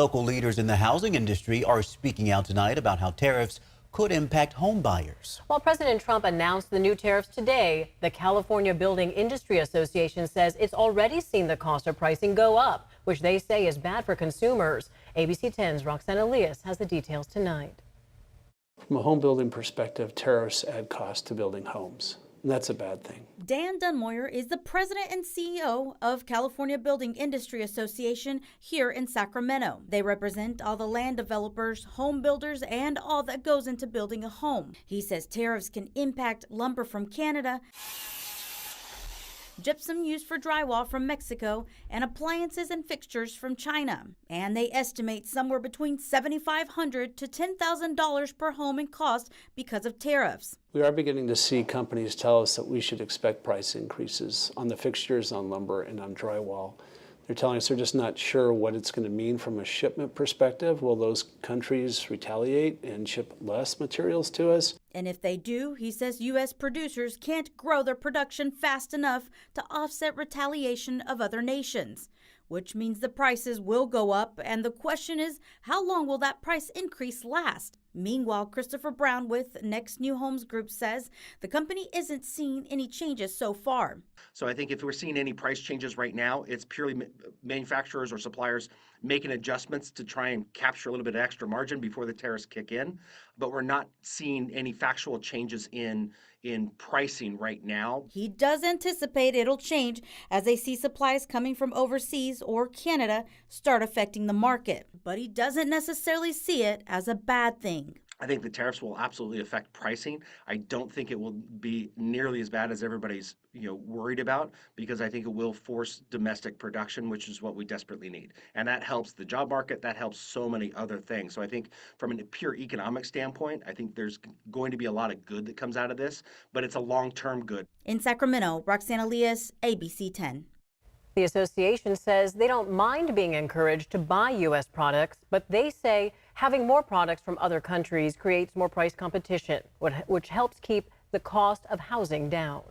Local leaders in the housing industry are speaking out tonight about how tariffs could impact home buyers. While President Trump announced the new tariffs today, the California Building Industry Association says it's already seen the cost of pricing go up, which they say is bad for consumers. ABC 10's Roxana Elias has the details tonight. From a home building perspective, tariffs add cost to building homes. And that's a bad thing. Dan Dunmoyer is the president and CEO of California Building Industry Association here in Sacramento. They represent all the land developers, home builders, and all that goes into building a home. He says tariffs can impact lumber from Canada, gypsum used for drywall from Mexico, and appliances and fixtures from China. And they estimate somewhere between $7,500 to $10,000 per home in cost because of tariffs. We are beginning to see companies tell us that we should expect price increases on the fixtures, on lumber, and on drywall. They're telling us they're just not sure what it's going to mean from a shipment perspective. Will those countries retaliate and ship less materials to us? And if they do, he says U.S. producers can't grow their production fast enough to offset retaliation of other nations, which means the prices will go up. And the question is, how long will that price increase last? Meanwhile, Christopher Brown with Next New Homes Group says the company isn't seeing any changes so far. So I think if we're seeing any price changes right now, it's purely manufacturers or suppliers making adjustments to try and capture a little bit of extra margin before the tariffs kick in. But we're not seeing any factual changes in pricing right now. He does anticipate it'll change as they see supplies coming from overseas or Canada start affecting the market. But he doesn't necessarily see it as a bad thing. I think the tariffs will absolutely affect pricing. I don't think it will be nearly as bad as everybody's worried about, because I think it will force domestic production, which is what we desperately need. And that helps the job market. That helps so many other things. So I think from a pure economic standpoint, I think there's going to be a lot of good that comes out of this, but it's a long-term good. In Sacramento, Roxana Elias, ABC 10. The association says they don't mind being encouraged to buy U.S. products, but they say having more products from other countries creates more price competition, which helps keep the cost of housing down.